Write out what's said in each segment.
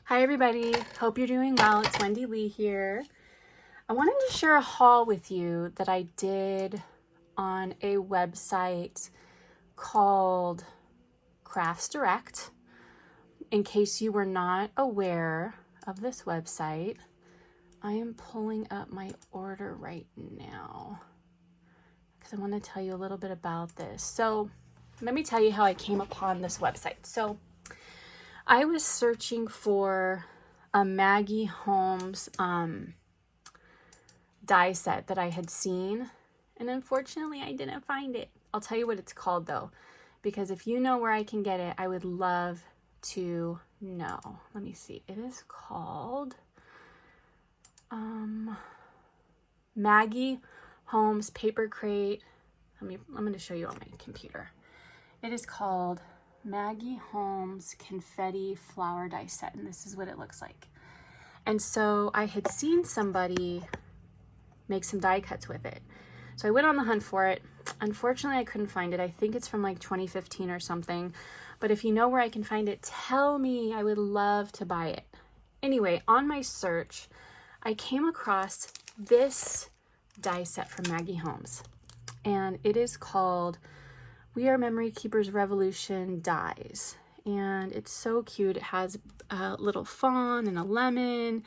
Hi everybody, hope you're doing well. It's Wendy Lee here. I wanted to share a haul with you that I did on a website called Crafts Direct. In case you were not aware of this website, I am pulling up my order right now because I want to tell you a little bit about this. So let me tell you how I came upon this website. So I was searching for a Maggie Holmes die set that I had seen, and unfortunately I didn't find it. I'll tell you what it's called though, because if you know where I can get it, I would love to know. Let me see. It is called Maggie Holmes Paper Crate. I'm going to show you on my computer. It is called Maggie Holmes Confetti Flower Die Set, and this is what it looks like. And so I had seen somebody make some die cuts with it. So I went on the hunt for it. Unfortunately, I couldn't find it. I think it's from like 2015 or something. But if you know where I can find it, tell me. I would love to buy it. Anyway, on my search, I came across this die set from Maggie Holmes. And it is called We Are Memory Keepers Revolution Dies. And it's so cute. It has a little fawn and a lemon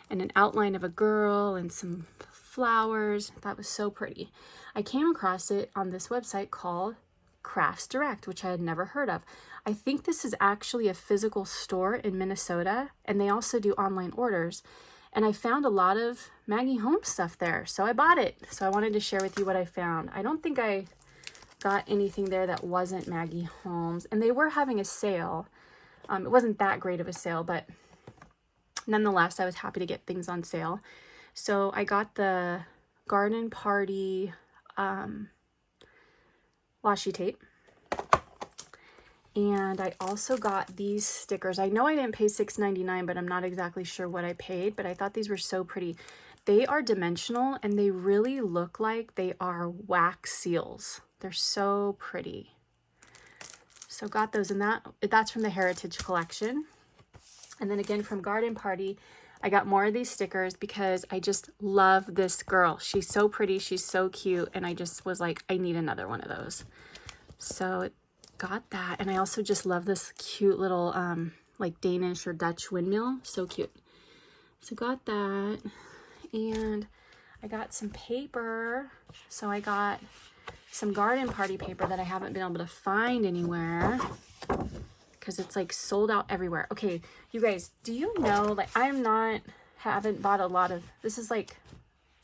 and an outline of a girl and some flowers. That was so pretty. I came across it on this website called Crafts Direct, which I had never heard of. I think this is actually a physical store in Minnesota, and they also do online orders. And I found a lot of Maggie Holmes stuff there, so I bought it. So I wanted to share with you what I found. I don't think I got anything there that wasn't Maggie Holmes, and they were having a sale. It wasn't that great of a sale, but nonetheless, I was happy to get things on sale. So I got the Garden Party washi tape. And I also got these stickers. I know I didn't pay $6.99, but I'm not exactly sure what I paid, but I thought these were so pretty. They are dimensional and they really look like they are wax seals. They're so pretty. So got those, and that's from the Heritage Collection. And then again from Garden Party, I got more of these stickers because I just love this girl. She's so pretty, she's so cute, and I just was like, I need another one of those. So got that, and I also just love this cute little like Danish or Dutch windmill. So cute. So got that, and I got some paper. So I got some Garden Party paper that I haven't been able to find anywhere because it's like sold out everywhere. Okay, you guys, do you know, like haven't bought a lot of, this is like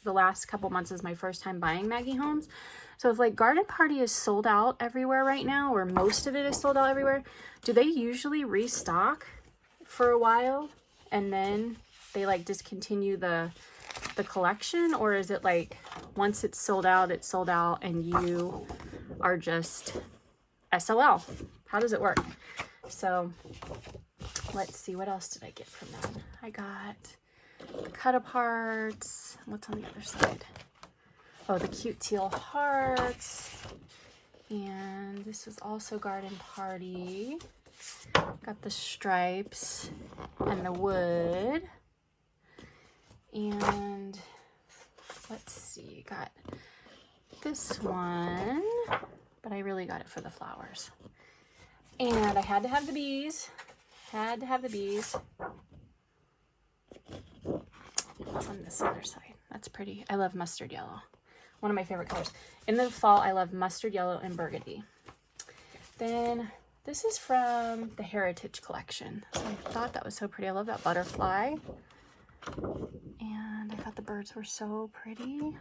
the last couple months is my first time buying Maggie Holmes. So if like Garden Party is sold out everywhere right now, or most of it is sold out everywhere, do they usually restock for a while and then they like discontinue the collection? Or is it like once it's sold out and you are just SOL? How does it work? So let's see, what else did I get from them? I got the cut aparts. What's on the other side? Oh, the cute teal hearts. And this was also Garden Party. Got the stripes and the wood. And let's see, got this one, but I really got it for the flowers. And I had to have the bees. Had to have the bees. What's on this other side? That's pretty. I love mustard yellow. One of my favorite colors. In the fall, I love mustard yellow and burgundy. Then this is from the Heritage Collection. So I thought that was so pretty. I love that butterfly. And I thought the birds were so pretty.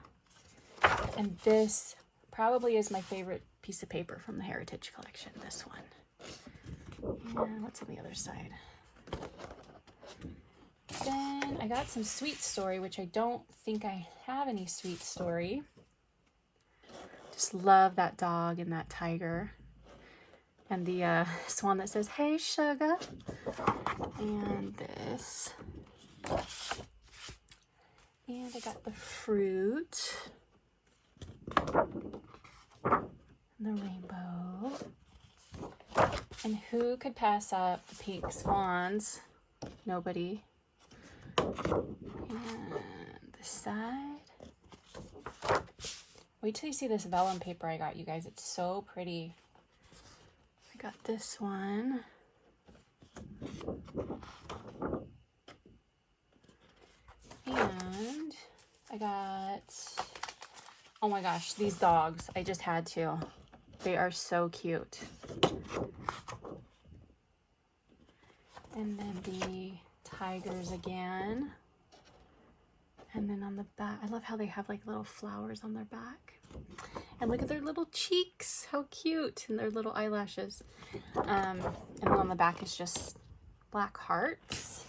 And this probably is my favorite piece of paper from the Heritage Collection, this one. And what's on the other side? Then I got some Sweet Story, which I don't think I have any Sweet Story. Just love that dog and that tiger. And the swan that says, "Hey, sugar." And this. And I got the fruit. The rainbow. And who could pass up the pink swans nobody. And this side. Wait till you see this vellum paper I got, you guys. It's so pretty. I got this one. And I got, oh my gosh, these dogs. I just had to. They are so cute. And then the tigers again. And then on the back, I love how they have like little flowers on their back. And look at their little cheeks, how cute, and their little eyelashes. And then on the back is just black hearts.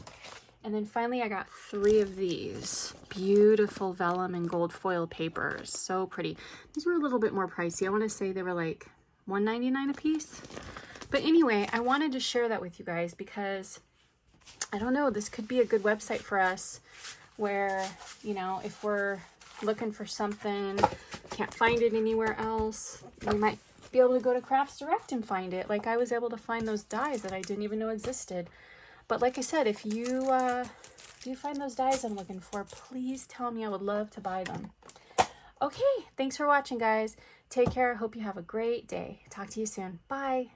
And then finally I got 3 of these beautiful vellum and gold foil papers. So pretty. These were a little bit more pricey. I want to say they were like $1.99 a piece. But anyway, I wanted to share that with you guys because I don't know, this could be a good website for us where, you know, if we're looking for something, can't find it anywhere else, we might be able to go to Crafts Direct and find it. Like I was able to find those dies that I didn't even know existed. But like I said, if you find those dies I'm looking for, please tell me. I would love to buy them. Okay, thanks for watching, guys. Take care. I hope you have a great day. Talk to you soon. Bye.